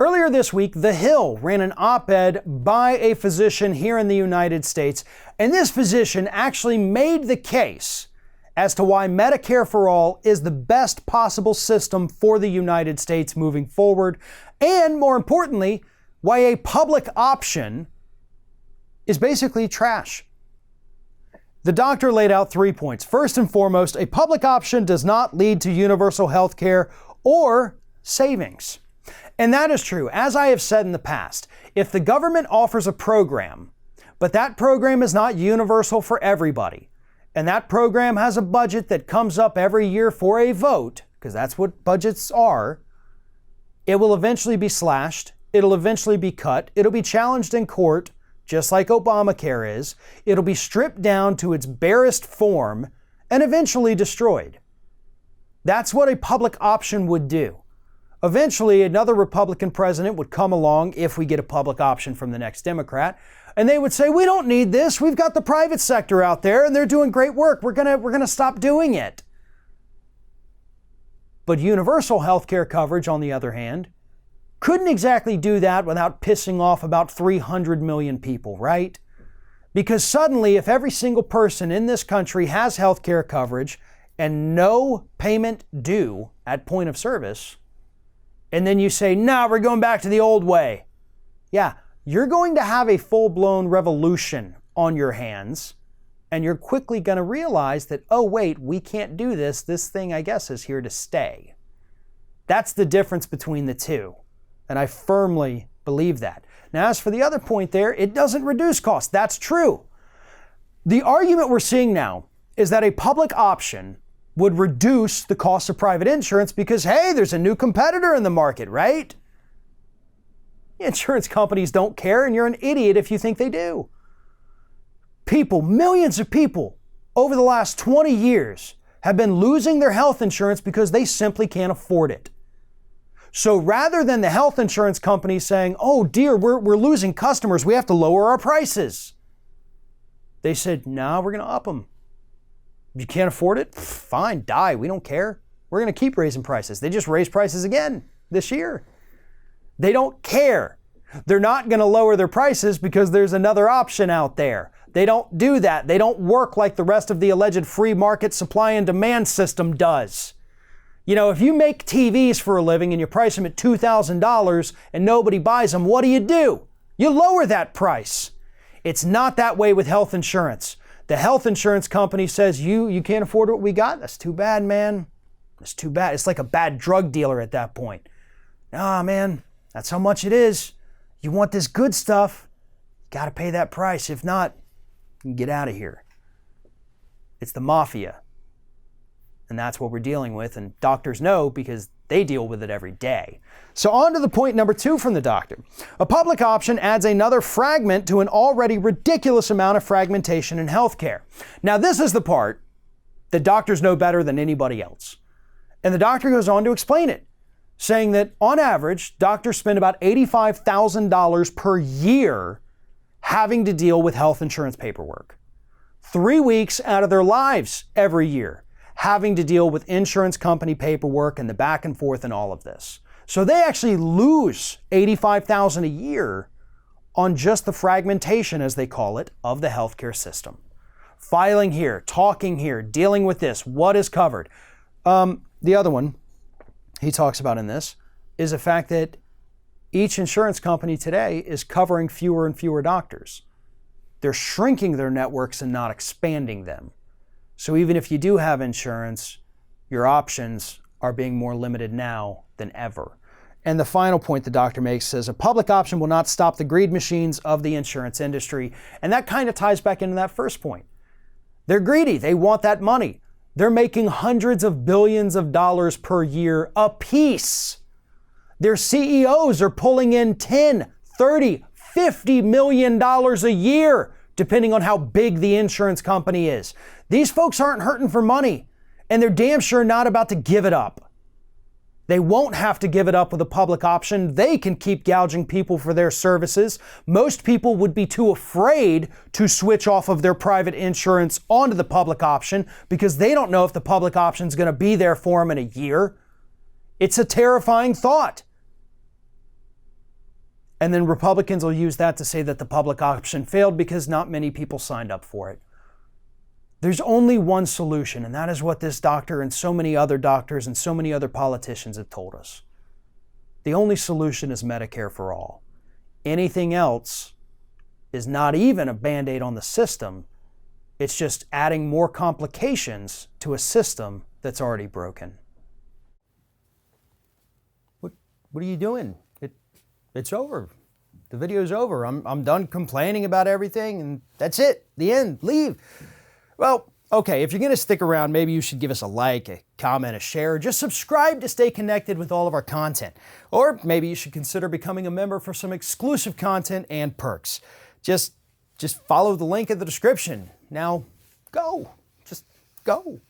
Earlier this week, The Hill ran an op-ed by a physician here in the United States, and this physician actually made the case as to why Medicare for All is the best possible system for the United States moving forward, and more importantly, why a public option is basically trash. The doctor laid out 3 points. First and foremost, a public option does not lead to universal health care or savings. And that is true. As I have said in the past, if the government offers a program, but that program is not universal for everybody, and that program has a budget that comes up every year for a vote, because that's what budgets are, it will eventually be slashed, it'll eventually be cut, it'll be challenged in court, just like Obamacare is, it'll be stripped down to its barest form and eventually destroyed. That's what a public option would do. Eventually, another Republican president would come along, if we get a public option from the next Democrat, and they would say, we don't need this. We've got the private sector out there and they're doing great work. We're gonna stop doing it. But universal health care coverage, on the other hand, couldn't exactly do that without pissing off about 300 million people, right? Because suddenly, if every single person in this country has health care coverage and no payment due at point of service, and then you say, no, we're going back to the old way. Yeah, you're going to have a full-blown revolution on your hands, and you're quickly going to realize that, oh, wait, we can't do this. This thing, I guess, is here to stay. That's the difference between the two, and I firmly believe that. Now, as for the other point there, it doesn't reduce costs. That's true. The argument we're seeing now is that a public option would reduce the cost of private insurance because, hey, there's a new competitor in the market, right? Insurance companies don't care, and you're an idiot if you think they do. People, millions of people, over the last 20 years have been losing their health insurance because they simply can't afford it. So rather than the health insurance companies saying, oh dear, we're losing customers, we have to lower our prices, they said, no, we're going to up them. If you can't afford it, fine, die. We don't care. We're going to keep raising prices. They just raised prices again this year. They don't care. They're not going to lower their prices because there's another option out there. They don't do that. They don't work like the rest of the alleged free market supply and demand system does. You know, if you make TVs for a living and you price them at $2,000 and nobody buys them, what do? You lower that price. It's not that way with health insurance. The health insurance company says, you can't afford what we got? That's too bad, man. That's too bad. It's like a bad drug dealer at that point. Nah, man, that's how much it is. You want this good stuff, you got to pay that price. If not, you can get out of here. It's the mafia. And that's what we're dealing with. And doctors know because they deal with it every day. So on to the point number 2 from the doctor. A public option adds another fragment to an already ridiculous amount of fragmentation in healthcare. Now, this is the part that doctors know better than anybody else. And the doctor goes on to explain it, saying that on average, doctors spend about $85,000 per year having to deal with health insurance paperwork. 3 weeks out of their lives every year having to deal with insurance company paperwork and the back and forth and all of this. So they actually lose $85,000 a year on just the fragmentation, as they call it, of the healthcare system. Filing here, talking here, dealing with this, what is covered. The other one he talks about in this is the fact that each insurance company today is covering fewer and fewer doctors. They're shrinking their networks and not expanding them. So even if you do have insurance, your options are being more limited now than ever. And the final point the doctor makes says a public option will not stop the greed machines of the insurance industry. And that kind of ties back into that first point. They're greedy. They want that money. They're making hundreds of billions of dollars per year apiece. Their CEOs are pulling in $10, $30, $50 million a year, depending on how big the insurance company is. These folks aren't hurting for money, and they're damn sure not about to give it up. They won't have to give it up with a public option. They can keep gouging people for their services. Most people would be too afraid to switch off of their private insurance onto the public option because they don't know if the public option is going to be there for them in a year. It's a terrifying thought. And then Republicans will use that to say that the public option failed because not many people signed up for it. There's only one solution, and that is what this doctor and so many other doctors and so many other politicians have told us. The only solution is Medicare for all. Anything else is not even a Band-Aid on the system. It's just adding more complications to a system that's already broken. What are you doing? It's over. The video's over. I'm done complaining about everything, and that's it. The end. Leave. Well, okay, if you're going to stick around, maybe you should give us a like, a comment, a share, or just subscribe to stay connected with all of our content. Or maybe you should consider becoming a member for some exclusive content and perks. Just follow the link in the description. Now, go. Just go.